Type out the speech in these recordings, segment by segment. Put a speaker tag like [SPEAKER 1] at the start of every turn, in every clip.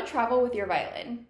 [SPEAKER 1] travel with your violin.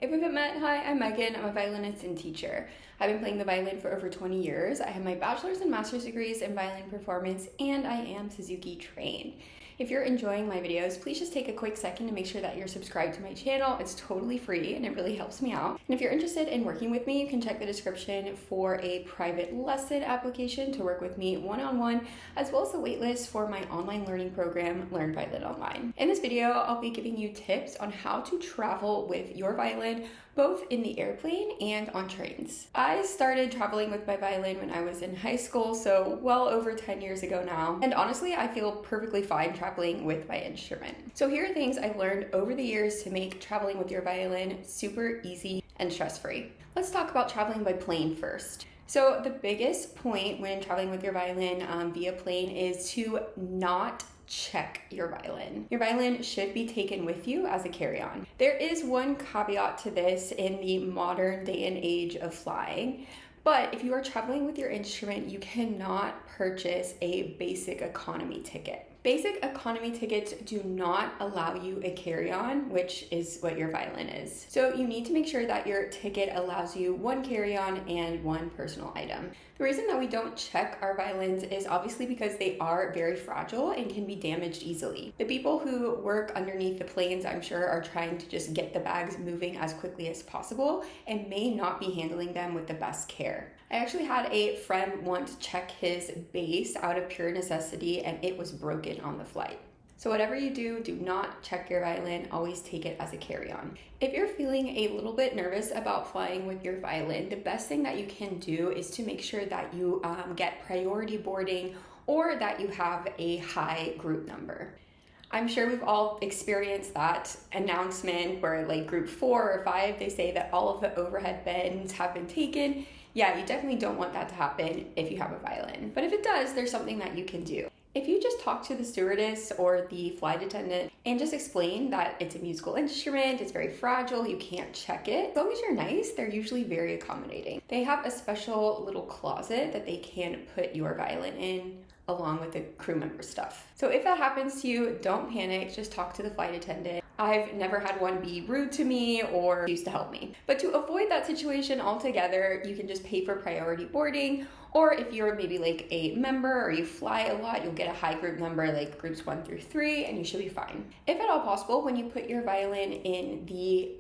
[SPEAKER 1] If we haven't met, hi, I'm Megan. I'm a violinist and teacher. I've been playing the violin for over 20 years. I have my bachelor's and master's degrees in violin performance, and I am Suzuki trained. If you're enjoying my videos, please just take a quick second to make sure that you're subscribed to my channel. It's totally free and it really helps me out. And if you're interested in working with me, you can check the description for a private lesson application to work with me one-on-one, as well as a waitlist for my online learning program, Learn Violin Online. In this video, I'll be giving you tips on how to travel with your violin, both in the airplane and on trains. I started traveling with my violin when I was in high school, so well over 10 years ago now. And honestly, I feel perfectly fine traveling with my instrument. So here are things I've learned over the years to make traveling with your violin super easy and stress-free. Let's talk about traveling by plane first. So the biggest point when traveling with your violin via plane is to not check your violin. Your violin should be taken with you as a carry-on. There is one caveat to this in the modern day and age of flying, but if you are traveling with your instrument, you cannot purchase a basic economy ticket. Basic economy tickets do not allow you a carry-on, which is what your violin is. So you need to make sure that your ticket allows you one carry-on and one personal item. The reason that we don't check our violins is obviously because they are very fragile and can be damaged easily. The people who work underneath the planes, I'm sure, are trying to just get the bags moving as quickly as possible and may not be handling them with the best care. I actually had a friend once check his bass out of pure necessity and it was broken on the flight. So whatever you do, do not check your violin, always take it as a carry-on. If you're feeling a little bit nervous about flying with your violin, the best thing that you can do is to make sure that you get priority boarding or that you have a high group number. I'm sure we've all experienced that announcement where like group 4 or 5, they say that all of the overhead bins have been taken. Yeah, you definitely don't want that to happen if you have a violin. But if it does, there's something that you can do. If you just talk to the stewardess or the flight attendant and just explain that it's a musical instrument, it's very fragile, you can't check it, as long as you're nice, they're usually very accommodating. They have a special little closet that they can put your violin in along with the crew member stuff. So if that happens to you, don't panic, just talk to the flight attendant. I've never had one be rude to me or refuse to help me. But to avoid that situation altogether, you can just pay for priority boarding, or if you're maybe like a member or you fly a lot, you'll get a high group number like groups 1 through 3 and you should be fine. If at all possible, when you put your violin in the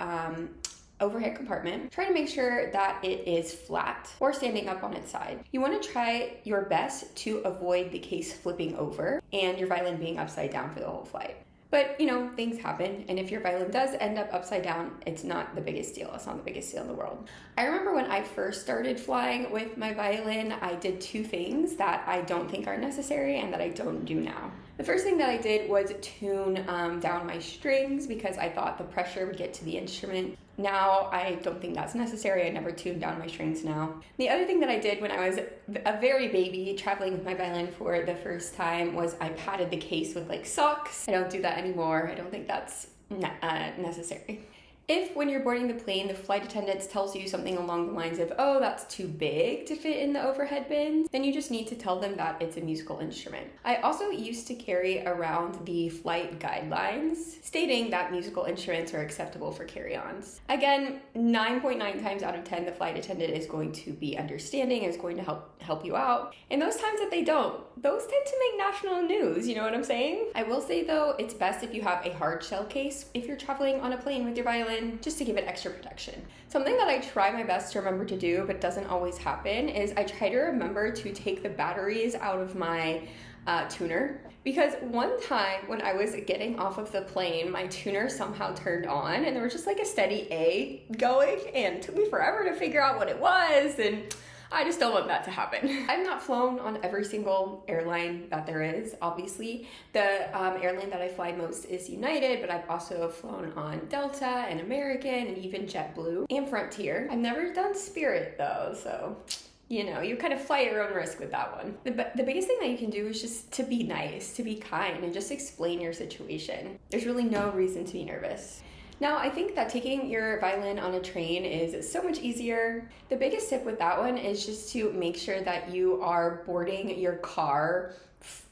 [SPEAKER 1] overhead compartment, try to make sure that it is flat or standing up on its side. You want to try your best to avoid the case flipping over and your violin being upside down for the whole flight. But you know, things happen, and if your violin does end up upside down, it's not the biggest deal. It's not the biggest deal in the world. I remember when I first started flying with my violin, I did 2 things that I don't think are necessary and that I don't do now. The first thing that I did was tune down my strings because I thought the pressure would get to the instrument. Now, I don't think that's necessary. I never tune down my strings now. The other thing that I did when I was a very baby traveling with my violin for the first time was I padded the case with like socks. I don't do that anymore. I don't think that's necessary. If when you're boarding the plane, the flight attendant tells you something along the lines of, oh, that's too big to fit in the overhead bins, then you just need to tell them that it's a musical instrument. I also used to carry around the flight guidelines stating that musical instruments are acceptable for carry-ons. Again, 9.9 times out of 10, the flight attendant is going to be understanding, is going to help you out. And those times that they don't, those tend to make national news, you know what I'm saying? I will say though, it's best if you have a hard shell case if you're traveling on a plane with your violin, just to give it extra protection. Something that I try my best to remember to do, but doesn't always happen, is I try to remember to take the batteries out of my tuner. Because one time when I was getting off of the plane, my tuner somehow turned on and there was just like a steady A going, and it took me forever to figure out what it was, and I just don't want that to happen. I've not flown on every single airline that there is, obviously. The airline that I fly most is United, but I've also flown on Delta and American and even JetBlue and Frontier. I've never done Spirit though, so you know, you kind of fly at your own risk with that one. The biggest thing that you can do is just to be nice, to be kind, and just explain your situation. There's really no reason to be nervous. Now, I think that taking your violin on a train is so much easier. The biggest tip with that one is just to make sure that you are boarding your car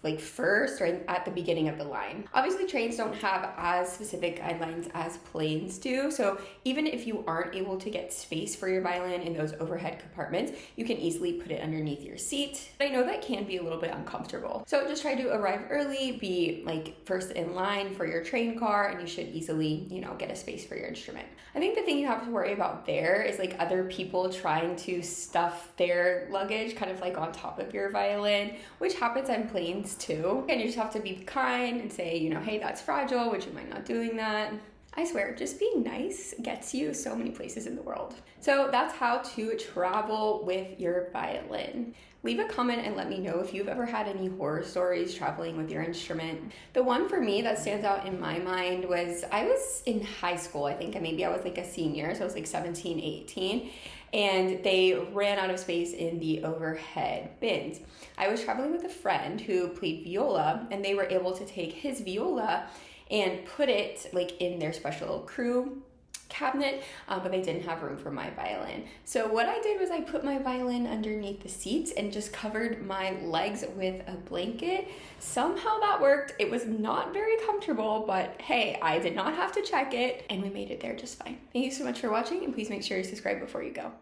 [SPEAKER 1] like first or at the beginning of the line. Obviously, trains don't have as specific guidelines as planes do, so even if you aren't able to get space for your violin in those overhead compartments, you can easily put it underneath your seat. I know that can be a little bit uncomfortable, so just try to arrive early, be like first in line for your train car, and you should easily, get a space for your instrument. I think the thing you have to worry about there is like other people trying to stuff their luggage kind of like on top of your violin, which happens on planes too. And you just have to be kind and say, hey, that's fragile, would you mind not doing that? I swear, just being nice gets you so many places in the world. So that's how to travel with your violin. Leave a comment and let me know if you've ever had any horror stories traveling with your instrument. The one for me that stands out in my mind was I was in high school, I think, and maybe I was like a senior, so I was like 17, 18, and they ran out of space in the overhead bins. I was traveling with a friend who played viola, and they were able to take his viola and put it like in their special crew cabinet, but they didn't have room for my violin. So what I did was I put my violin underneath the seats and just covered my legs with a blanket. Somehow that worked. It was not very comfortable, but hey, I did not have to check it, and we made it there just fine. Thank you so much for watching, and please make sure you subscribe before you go.